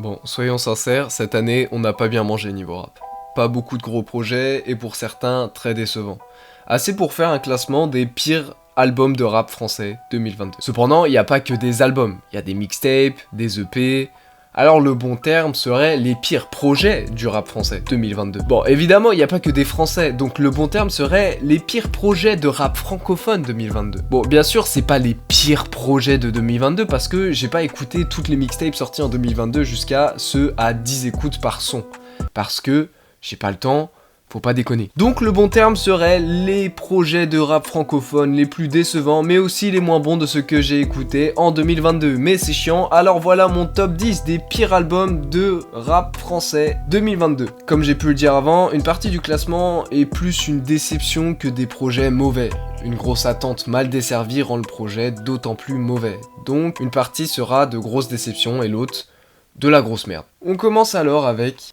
Bon, soyons sincères, cette année, on n'a pas bien mangé niveau rap. Pas beaucoup de gros projets, et pour certains, très décevants. Assez pour faire un classement des pires albums de rap français 2022. Cependant, il n'y a pas que des albums, il y a des mixtapes, des EP... Alors le bon terme serait les pires projets du rap français 2022. Bon, évidemment, il n'y a pas que des français, donc le bon terme serait les pires projets de rap francophone 2022. Bon, bien sûr, c'est pas les pires projets de 2022 parce que j'ai pas écouté toutes les mixtapes sorties en 2022 jusqu'à ceux à 10 écoutes par son. Parce que j'ai pas le temps, faut pas déconner. Donc le bon terme serait les projets de rap francophone les plus décevants, mais aussi les moins bons de ce que j'ai écouté en 2022. Mais c'est chiant, alors voilà mon top 10 des pires albums de rap français 2022. Comme j'ai pu le dire avant, une partie du classement est plus une déception que des projets mauvais. Une grosse attente mal desservie rend le projet d'autant plus mauvais. Donc une partie sera de grosses déceptions et l'autre de la grosse merde. On commence alors avec...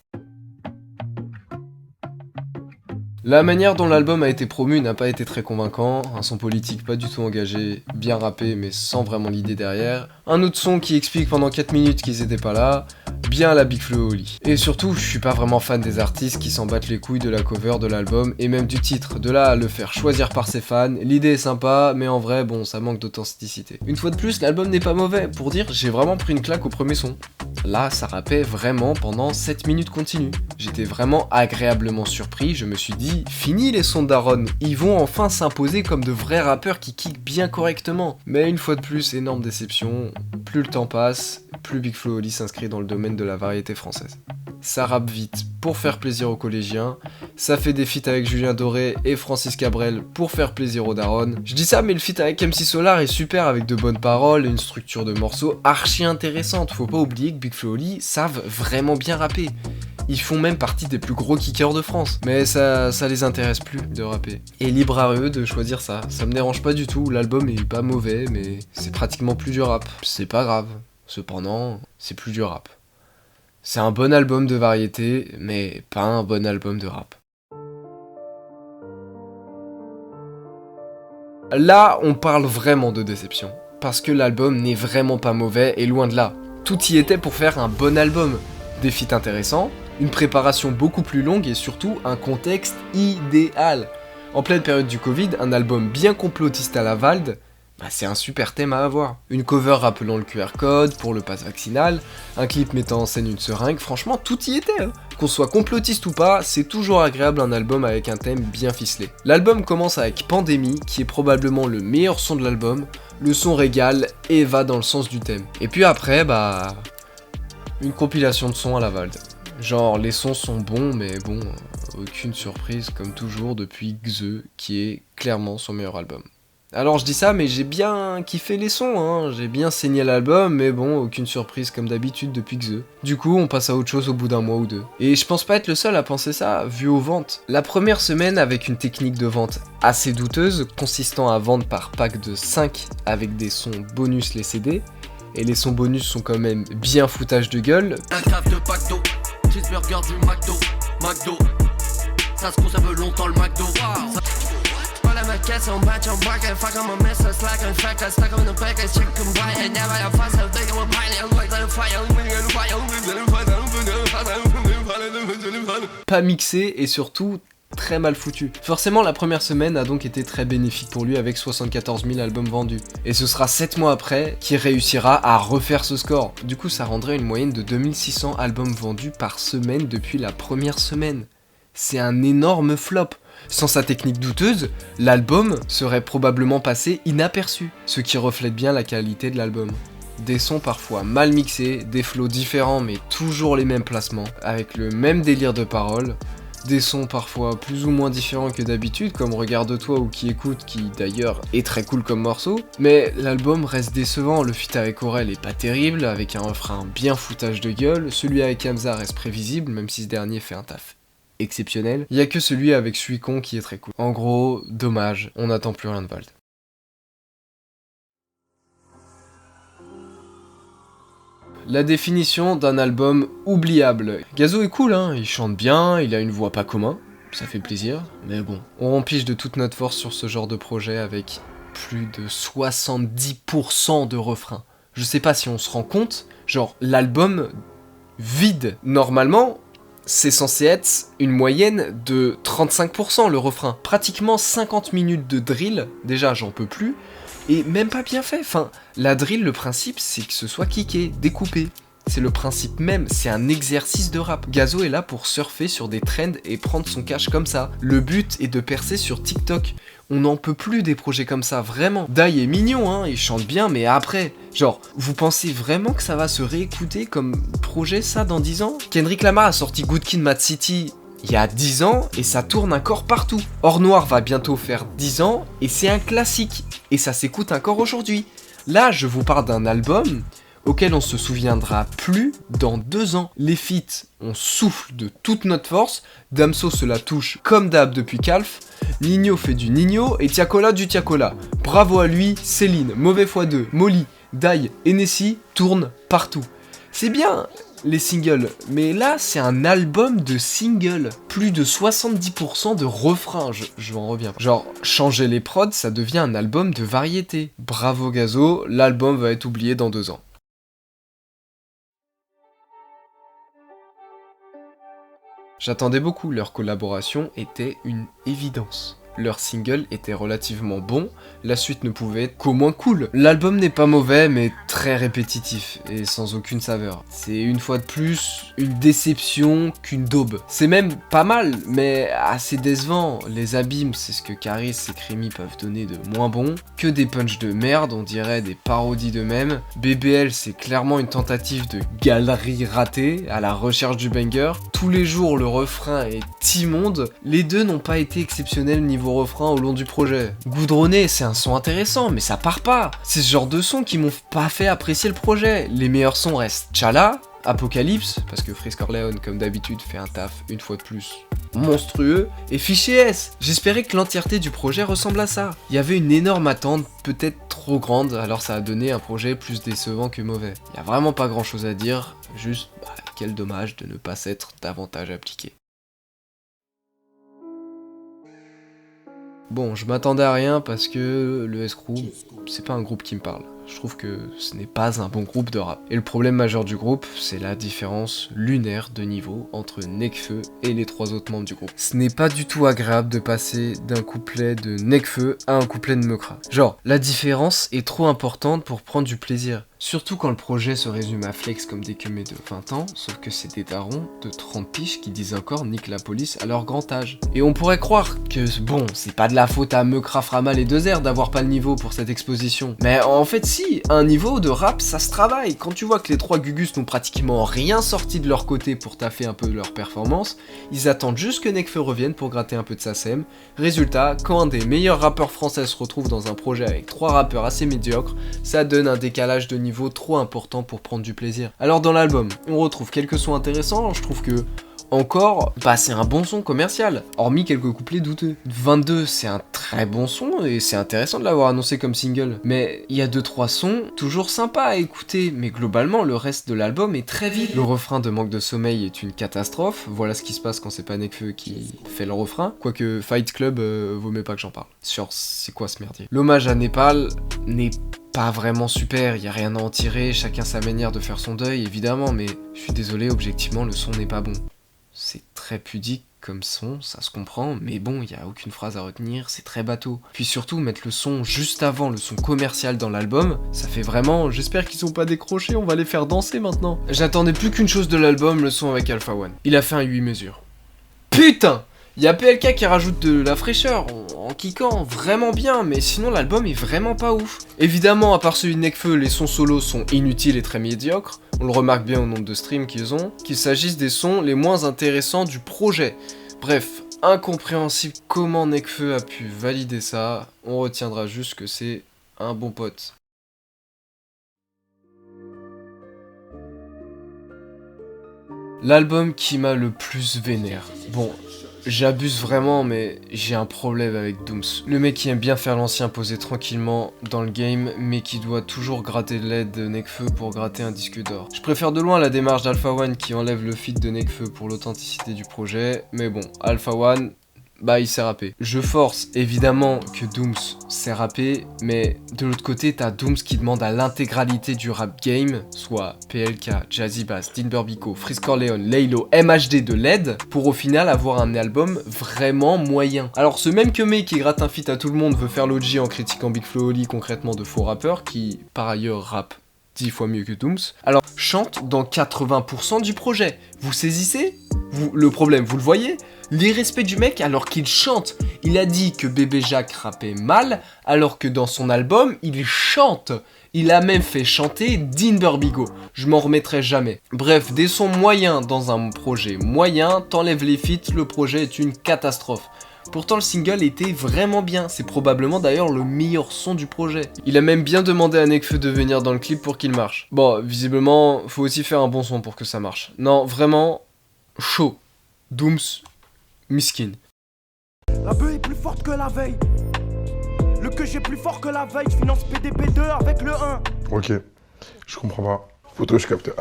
La manière dont l'album a été promu n'a pas été très convaincant, un son politique pas du tout engagé, bien rappé mais sans vraiment l'idée derrière, un autre son qui explique pendant 4 minutes qu'ils étaient pas là, bien la Big Flo et Oli. Et surtout, je suis pas vraiment fan des artistes qui s'en battent les couilles de la cover de l'album et même du titre, de là à le faire choisir par ses fans, l'idée est sympa, mais en vrai, bon, ça manque d'authenticité. Une fois de plus, l'album n'est pas mauvais, pour dire, j'ai vraiment pris une claque au premier son. Là, ça rappait vraiment pendant 7 minutes continues. J'étais vraiment agréablement surpris, je me suis dit, fini les sons d'Aaron, ils vont enfin s'imposer comme de vrais rappeurs qui kickent bien correctement. Mais une fois de plus, énorme déception, plus le temps passe, plus Big Flo et Oli s'inscrit dans le domaine de la variété française. Ça rappe vite pour faire plaisir aux collégiens, ça fait des feats avec Julien Doré et Francis Cabrel pour faire plaisir aux darons. Je dis ça mais le feat avec MC Solar est super avec de bonnes paroles et une structure de morceaux archi intéressante. Faut pas oublier que Big Flo et Oli savent vraiment bien rapper. Ils font même partie des plus gros kickers de France. Mais ça les intéresse plus de rapper. Et libre à eux de choisir ça. Ça me dérange pas du tout, l'album est pas mauvais mais c'est pratiquement plus du rap. C'est pas grave. Cependant, c'est plus du rap. C'est un bon album de variété, mais pas un bon album de rap. Là, on parle vraiment de déception, parce que l'album n'est vraiment pas mauvais et loin de là. Tout y était pour faire un bon album. Des feats intéressants, une préparation beaucoup plus longue et surtout un contexte idéal. En pleine période du Covid, un album bien complotiste à la Vald, c'est un super thème à avoir. Une cover rappelant le QR code pour le pass vaccinal, un clip mettant en scène une seringue, franchement tout y était. Qu'on soit complotiste ou pas, c'est toujours agréable un album avec un thème bien ficelé. L'album commence avec Pandémie, qui est probablement le meilleur son de l'album, le son régale et va dans le sens du thème. Et puis après, une compilation de sons à la Vald. Genre les sons sont bons, mais bon, aucune surprise comme toujours depuis Xe, qui est clairement son meilleur album. Alors je dis ça, mais j'ai bien kiffé les sons, j'ai bien saigné l'album, mais bon, aucune surprise comme d'habitude depuis Xe. Du coup, on passe à autre chose au bout d'un mois ou deux. Et je pense pas être le seul à penser ça, vu aux ventes. La première semaine avec une technique de vente assez douteuse, consistant à vendre par pack de 5 avec des sons bonus les CD, et les sons bonus sont quand même bien foutage de gueule. Un cave de pacto, cheeseburger du McDo, ça se conserve longtemps le McDo. Pas mixé et surtout très mal foutu. Forcément la première semaine a donc été très bénéfique pour lui avec 74 000 albums vendus. Et ce sera 7 mois après qu'il réussira à refaire ce score. Du coup ça rendrait une moyenne de 2600 albums vendus par semaine depuis la première semaine. C'est un énorme flop. Sans sa technique douteuse, l'album serait probablement passé inaperçu, ce qui reflète bien la qualité de l'album. Des sons parfois mal mixés, des flows différents mais toujours les mêmes placements, avec le même délire de paroles, des sons parfois plus ou moins différents que d'habitude, comme Regarde-toi ou Qui écoute, qui d'ailleurs est très cool comme morceau, mais l'album reste décevant, le feat avec Aurel est pas terrible, avec un refrain bien foutage de gueule, celui avec Hamza reste prévisible, même si ce dernier fait un taf exceptionnel, il y a que celui avec Suicon qui est très cool. En gros, dommage, on n'attend plus rien de Vald. La définition d'un album oubliable. Gazo est cool, il chante bien, il a une voix pas commun, ça fait plaisir, mais bon. On rempliche de toute notre force sur ce genre de projet avec plus de 70% de refrains. Je sais pas si on se rend compte, genre l'album vide. Normalement, c'est censé être une moyenne de 35% le refrain. Pratiquement 50 minutes de drill, déjà j'en peux plus, et même pas bien fait. Enfin, la drill, le principe, c'est que ce soit kické, découpé. C'est le principe même, c'est un exercice de rap. Gazo est là pour surfer sur des trends et prendre son cash comme ça. Le but est de percer sur TikTok. On n'en peut plus des projets comme ça, vraiment. Dai est mignon, hein, il chante bien, mais après, genre, vous pensez vraiment que ça va se réécouter comme projet ça dans 10 ans? Kendrick Lamar a sorti Good Kid, Mad City il y a 10 ans et ça tourne encore partout. Or Noir va bientôt faire 10 ans et c'est un classique. Et ça s'écoute encore aujourd'hui. Là, je vous parle d'un album auquel on se souviendra plus dans 2 ans. Les feats, on souffle de toute notre force, Damso se la touche comme d'hab depuis Calf, Nino fait du Nino et Tiakola du Tiakola. Bravo à lui, Céline, Mauvais x2, Molly, Dai et Nessie tournent partout. C'est bien les singles, mais là c'est un album de singles. Plus de 70% de refrains, je en reviens. Genre, changer les prods, ça devient un album de variété. Bravo Gazo, l'album va être oublié dans 2 ans. J'attendais beaucoup, leur collaboration était une évidence. Leur single était relativement bon, la suite ne pouvait être qu'au moins cool. L'album n'est pas mauvais, mais très répétitif et sans aucune saveur. C'est une fois de plus une déception qu'une daube. C'est même pas mal, mais assez décevant. Les abîmes, c'est ce que Caris et Crémy peuvent donner de moins bon. Que des punchs de merde, on dirait des parodies d'eux-mêmes. BBL, c'est clairement une tentative de galerie ratée, à la recherche du banger. Tous les jours, le refrain est immonde. Les deux n'ont pas été exceptionnels niveau refrain au long du projet. Goudronné, c'est un son intéressant, mais ça part pas. C'est ce genre de son qui m'ont pas fait apprécier le projet. Les meilleurs sons restent Chala, Apocalypse, parce que Freeze Corleone, comme d'habitude, fait un taf une fois de plus monstrueux, et Fichier S. J'espérais que l'entièreté du projet ressemble à ça. Il y avait une énorme attente, peut-être trop grande, alors ça a donné un projet plus décevant que mauvais. Il y a vraiment pas grand chose à dire, juste quel dommage de ne pas s'être davantage appliqué. Bon, je m'attendais à rien parce que le S-Crew, c'est pas un groupe qui me parle. Je trouve que ce n'est pas un bon groupe de rap. Et le problème majeur du groupe, c'est la différence lunaire de niveau entre Nekfeu et les 3 autres membres du groupe. Ce n'est pas du tout agréable de passer d'un couplet de Nekfeu à un couplet de Meukra. Genre, la différence est trop importante pour prendre du plaisir. Surtout quand le projet se résume à flex comme des queumés de 20 ans, sauf que c'est des darons de 30 piges qui disent encore nique la police à leur grand âge. Et on pourrait croire que bon, c'est pas de la faute à Meukra, Framal et 2R d'avoir pas le niveau pour cette exposition. Mais en fait si, un niveau de rap ça se travaille. Quand tu vois que les 3 Gugus n'ont pratiquement rien sorti de leur côté pour taffer un peu leur performance, ils attendent juste que Nekfeu revienne pour gratter un peu de sa sème. Résultat, quand un des meilleurs rappeurs français se retrouve dans un projet avec 3 rappeurs assez médiocres, ça donne un décalage de niveau trop important pour prendre du plaisir. Alors dans l'album, on retrouve quelques sons intéressants, je trouve que encore, c'est un bon son commercial, hormis quelques couplets douteux. 22, c'est un très bon son et c'est intéressant de l'avoir annoncé comme single. Mais il y a 2-3 sons toujours sympas à écouter, mais globalement le reste de l'album est très vide. Le refrain de Manque de sommeil est une catastrophe, voilà ce qui se passe quand c'est pas Nekfeu qui fait le refrain. Quoique Fight Club, vaut mieux pas que j'en parle. Genre, c'est quoi ce merdier? L'hommage à Népal n'est pas vraiment super, y a rien à en tirer, chacun sa manière de faire son deuil évidemment, mais je suis désolé, objectivement le son n'est pas bon. C'est très pudique comme son, ça se comprend, mais bon, il y a aucune phrase à retenir, c'est très bateau. Puis surtout, mettre le son juste avant le son commercial dans l'album, ça fait vraiment, j'espère qu'ils sont pas décrochés, on va les faire danser maintenant. J'attendais plus qu'une chose de l'album, le son avec Alpha One. Il a fait un 8 mesures. Putain! Il y a PLK qui rajoute de la fraîcheur en kickant vraiment bien, mais sinon l'album est vraiment pas ouf. Évidemment, à part celui de Nekfeu, les sons solos sont inutiles et très médiocres. On le remarque bien au nombre de streams qu'ils ont, qu'il s'agisse des sons les moins intéressants du projet. Bref, incompréhensible comment Nekfeu a pu valider ça, on retiendra juste que c'est un bon pote. L'album qui m'a le plus vénère. Bon, j'abuse vraiment, mais j'ai un problème avec Dooms. Le mec qui aime bien faire l'ancien poser tranquillement dans le game, mais qui doit toujours gratter l'aide de Nekfeu pour gratter un disque d'or. Je préfère de loin la démarche d'Alpha One qui enlève le feat de Nekfeu pour l'authenticité du projet, mais bon, Alpha One, bah il sait rapper. Je force évidemment que Dooms sait rapper, mais de l'autre côté t'as Dooms qui demande à l'intégralité du rap game, soit PLK, Jazzy Bass, Dean Burbico, Freeze Corleone, Laylo, MHD de LED, pour au final avoir un album vraiment moyen. Alors ce même que mec qui gratte un feat à tout le monde veut faire l'OG en critiquant Big Flo Oli concrètement de faux rappeurs, qui par ailleurs rappe 10 fois mieux que Dooms, alors chante dans 80% du projet. Vous saisissez le problème, vous le voyez? L'irrespect du mec alors qu'il chante. Il a dit que Bébé Jacques rappait mal, alors que dans son album, il chante. Il a même fait chanter Dean Burbigo. Je m'en remettrai jamais. Bref, des sons moyens dans un projet moyen, t'enlèves les feats, le projet est une catastrophe. Pourtant le single était vraiment bien, c'est probablement d'ailleurs le meilleur son du projet. Il a même bien demandé à Nekfeu de venir dans le clip pour qu'il marche. Bon, visiblement, faut aussi faire un bon son pour que ça marche. Non, vraiment, chaud. Dooms, miskin. La beuh est plus forte que la veille. Le que j'ai plus fort que la veille, je finance PDP2 avec le 1. Ok, je comprends pas. Photo, je capte.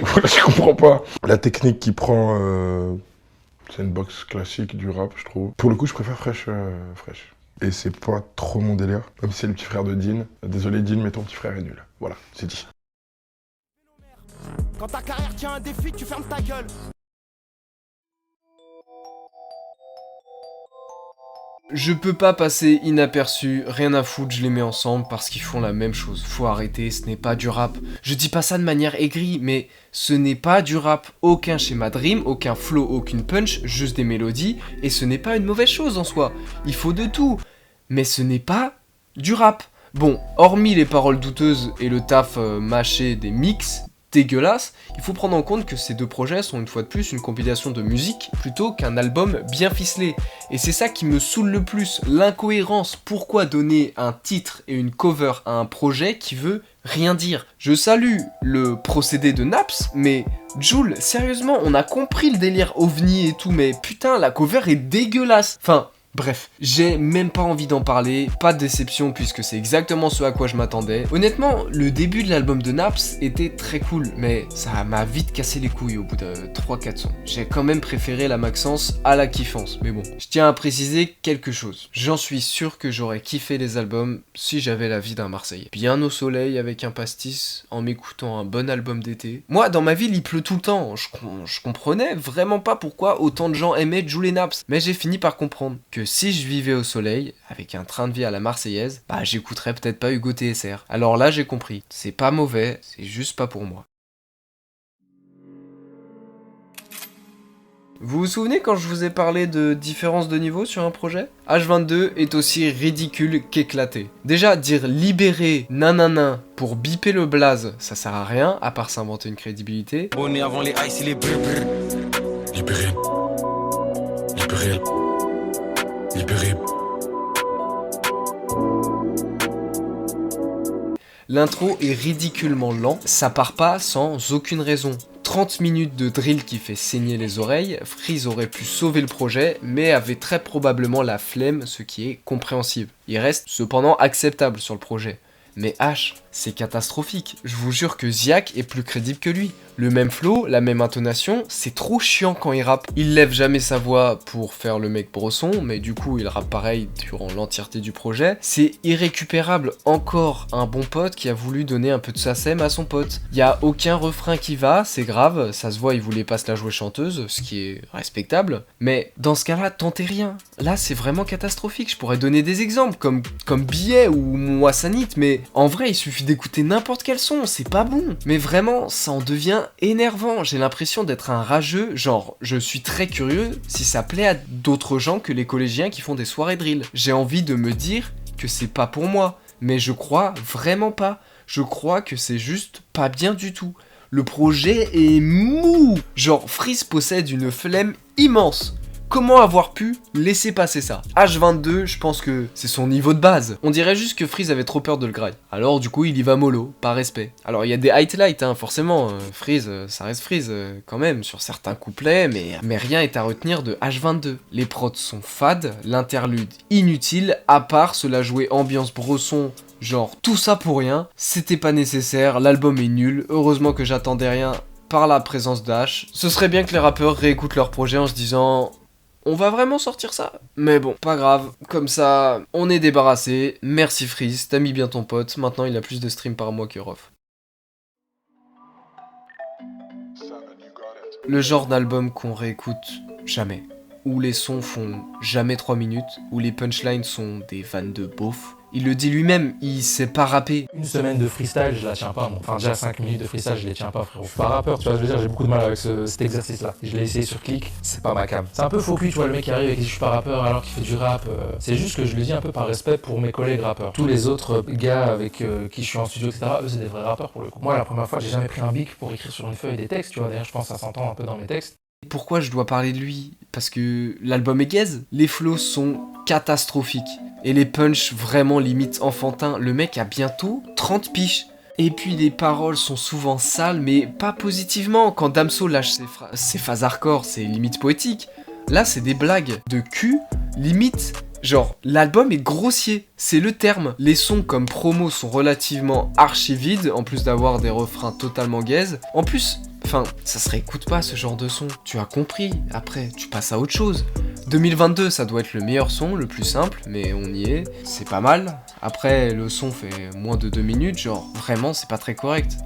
Voilà, je comprends pas. La technique qui prend... C'est une box classique du rap, je trouve. Pour le coup, je préfère Fresh. Et c'est pas trop mon délire. Même si c'est le petit frère de Dean. Désolé Dean, mais ton petit frère est nul. Voilà, c'est dit. Quand ta carrière tient un défi, tu fermes ta gueule. Je peux pas passer inaperçu, rien à foutre, je les mets ensemble parce qu'ils font la même chose. Faut arrêter, ce n'est pas du rap. Je dis pas ça de manière aigrie, mais ce n'est pas du rap. Aucun schéma de rime, aucun flow, aucune punch, juste des mélodies, et ce n'est pas une mauvaise chose en soi. Il faut de tout, mais ce n'est pas du rap. Bon, hormis les paroles douteuses et le taf mâché des mix dégueulasses, il faut prendre en compte que ces deux projets sont une fois de plus une compilation de musique plutôt qu'un album bien ficelé. Et c'est ça qui me saoule le plus, l'incohérence. Pourquoi donner un titre et une cover à un projet qui veut rien dire? Je salue le procédé de Naps, mais Jul, sérieusement, on a compris le délire ovni et tout, mais putain, la cover est dégueulasse. Enfin, bref, j'ai même pas envie d'en parler, pas de déception puisque c'est exactement ce à quoi je m'attendais. Honnêtement, le début de l'album de Naps était très cool, mais ça m'a vite cassé les couilles au bout de 3-4 sons. J'ai quand même préféré la Maxence à la Kiffance, mais bon. Je tiens à préciser quelque chose. J'en suis sûr que j'aurais kiffé les albums si j'avais la vie d'un Marseillais. Bien au soleil avec un pastis, en m'écoutant un bon album d'été. Moi, dans ma ville, il pleut tout le temps. Je comprenais vraiment pas pourquoi autant de gens aimaient Jul et Naps, mais j'ai fini par comprendre que si je vivais au soleil, avec un train de vie à la Marseillaise, bah j'écouterais peut-être pas Hugo TSR. Alors là j'ai compris, c'est pas mauvais, c'est juste pas pour moi. Vous vous souvenez quand je vous ai parlé de différence de niveau sur un projet? H22 est aussi ridicule qu'éclaté. Déjà, dire libérer nanana pour biper le blaze, ça sert à rien, à part s'inventer une crédibilité. Bonnet avant les ice, il est brr brr. Libéré. Libéré. Libéré. L'intro est ridiculement lent, ça part pas sans aucune raison. 30 minutes de drill qui fait saigner les oreilles, Freeze aurait pu sauver le projet, mais avait très probablement la flemme, ce qui est compréhensible. Il reste cependant acceptable sur le projet. Mais H, c'est catastrophique. Je vous jure que Ziak est plus crédible que lui. Le même flow, la même intonation, c'est trop chiant quand il rappe. Il lève jamais sa voix pour faire le mec brosson, mais du coup il rappe pareil durant l'entièreté du projet. C'est irrécupérable. Encore un bon pote qui a voulu donner un peu de SACEM à son pote. Y a aucun refrain qui va, c'est grave, ça se voit il voulait pas se la jouer chanteuse, ce qui est respectable. Mais dans ce cas-là, tentez rien. Là c'est vraiment catastrophique. Je pourrais donner des exemples comme Billet ou Moissanit, mais en vrai il suffit d'écouter n'importe quel son, c'est pas bon. Mais vraiment, ça en devient énervant. J'ai l'impression d'être un rageux, genre je suis très curieux si ça plaît à d'autres gens que les collégiens qui font des soirées drill. J'ai envie de me dire que c'est pas pour moi, mais je crois vraiment pas. Je crois que c'est juste pas bien du tout. Le projet est mou. Genre Freeze possède une flemme immense. Comment avoir pu laisser passer ça? H22, je pense que c'est son niveau de base. On dirait juste que Freeze avait trop peur de le graille. Alors du coup, il y va mollo, par respect. Alors il y a des highlights, hein, forcément. Freeze, ça reste Freeze quand même, sur certains couplets, mais rien est à retenir de H22. Les prods sont fades, l'interlude inutile, à part se la jouer ambiance brosson, genre tout ça pour rien. C'était pas nécessaire, l'album est nul, heureusement que j'attendais rien par la présence d'H. Ce serait bien que les rappeurs réécoutent leur projet en se disant... On va vraiment sortir ça? Mais bon, pas grave, comme ça, on est débarrassé. Merci Freeze, t'as mis bien ton pote, maintenant il a plus de streams par mois que Rof. Le genre d'album qu'on réécoute jamais. Où les sons font jamais 3 minutes, où les punchlines sont des vannes de beauf. Il le dit lui-même, il sait pas rapper. Une semaine de freestyle, je la tiens pas, moi. Enfin, déjà 5 minutes de freestyle, je les tiens pas, frérot. Je suis pas rappeur, tu vois, je veux dire, j'ai beaucoup de mal avec cet exercice-là. Je l'ai essayé sur Click, c'est pas ma cam. C'est un peu faux cul, tu vois, le mec qui arrive et qui dit je suis pas rappeur alors qu'il fait du rap. C'est juste que je le dis un peu par respect pour mes collègues rappeurs. Tous les autres gars avec qui je suis en studio, etc., eux, c'est des vrais rappeurs pour le coup. Moi, la première fois, j'ai jamais pris un bic pour écrire sur une feuille des textes, tu vois. D'ailleurs, je pense que ça s'entend un peu dans mes textes. Pourquoi je dois parler de lui? Parce que l'album est gaze. Les flows sont catastrophiques. Et les punchs vraiment limite enfantins. Le mec a bientôt 30 piges. Et puis les paroles sont souvent sales, mais pas positivement. Quand Damso lâche ses phases hardcore, c'est limite poétique. Là, c'est des blagues de cul, limite. Genre, l'album est grossier, c'est le terme. Les sons comme promo sont relativement archi vides, en plus d'avoir des refrains totalement gaze. En plus, ça se réécoute pas ce genre de son. Tu as compris, après, tu passes à autre chose. 2022, ça doit être le meilleur son, le plus simple, mais on y est, c'est pas mal. Après, le son fait moins de 2 minutes, genre, vraiment, c'est pas très correct.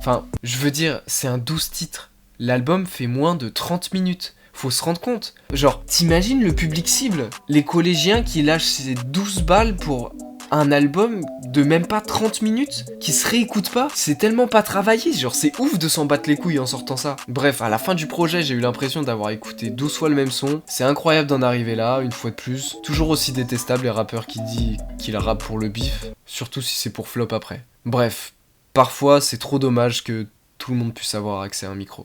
Je veux dire, c'est un 12 titres. L'album fait moins de 30 minutes. Faut se rendre compte. Genre, t'imagines le public cible? Les collégiens qui lâchent ces 12 balles pour un album de même pas 30 minutes qui se réécoute pas? C'est tellement pas travaillé, genre c'est ouf de s'en battre les couilles en sortant ça. Bref, à la fin du projet, j'ai eu l'impression d'avoir écouté 12 fois le même son. C'est incroyable d'en arriver là, une fois de plus. Toujours aussi détestable les rappeurs qui disent qu'ils rappent pour le bif, surtout si c'est pour flop après. Bref, parfois c'est trop dommage que tout le monde puisse avoir accès à un micro.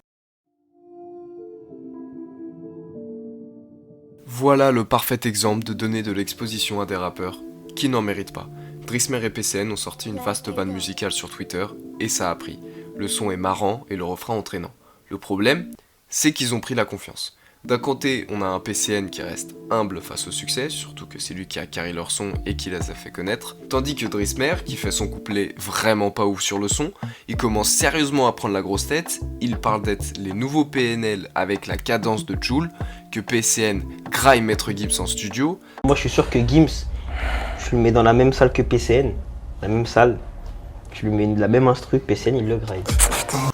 Voilà le parfait exemple de donner de l'exposition à des rappeurs qui n'en méritent pas. Drismer et PCN ont sorti une vaste vanne musicale sur Twitter, et ça a pris. Le son est marrant et le refrain entraînant. Le problème, c'est qu'ils ont pris la confiance. D'un côté, on a un PCN qui reste humble face au succès, surtout que c'est lui qui a carré leur son et qui les a fait connaître, tandis que Drismer, qui fait son couplet vraiment pas ouf sur le son, il commence sérieusement à prendre la grosse tête, il parle d'être les nouveaux PNL avec la cadence de Jul, que PCN graille Maître Gims en studio. Moi je suis sûr que Gims, je le mets dans la même salle que PCN, la même salle, je lui mets la même instru, PCN il le graille.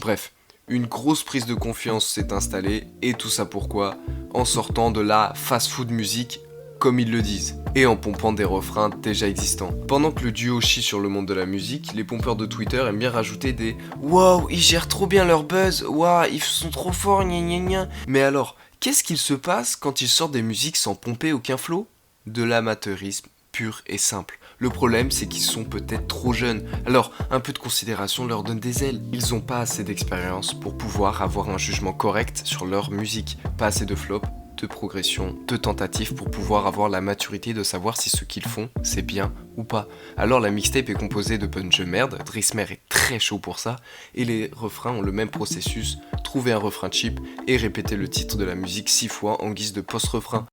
Bref. Une grosse prise de confiance s'est installée, et tout ça pourquoi? En sortant de la fast-food musique, comme ils le disent, et en pompant des refrains déjà existants. Pendant que le duo chie sur le monde de la musique, les pompeurs de Twitter aiment bien rajouter des « Wow, ils gèrent trop bien leur buzz, wow, ils sont trop forts, gna gna gna ». Mais alors, qu'est-ce qu'il se passe quand ils sortent des musiques sans pomper aucun flow? De l'amateurisme pur et simple. Le problème, c'est qu'ils sont peut-être trop jeunes, alors un peu de considération leur donne des ailes. Ils ont pas assez d'expérience pour pouvoir avoir un jugement correct sur leur musique, pas assez de flop, de progression, de tentatives pour pouvoir avoir la maturité de savoir si ce qu'ils font, c'est bien ou pas. Alors la mixtape est composée de punch de merde, Drismer est très chaud pour ça, et les refrains ont le même processus, trouver un refrain cheap et répéter le titre de la musique 6 fois en guise de post-refrain.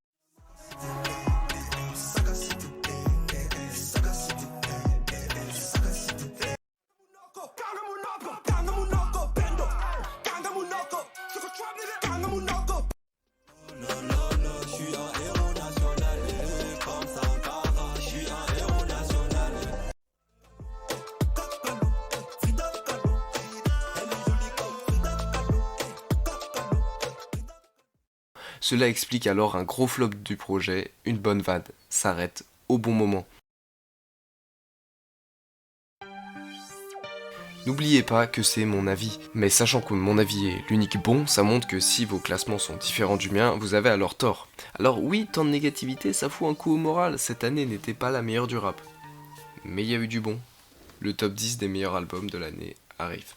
Cela explique alors un gros flop du projet, une bonne vanne s'arrête au bon moment. N'oubliez pas que c'est mon avis, mais sachant que mon avis est l'unique bon, ça montre que si vos classements sont différents du mien, vous avez alors tort. Alors oui, tant de négativité, ça fout un coup au moral, cette année n'était pas la meilleure du rap. Mais il y a eu du bon. Le top 10 des meilleurs albums de l'année arrive.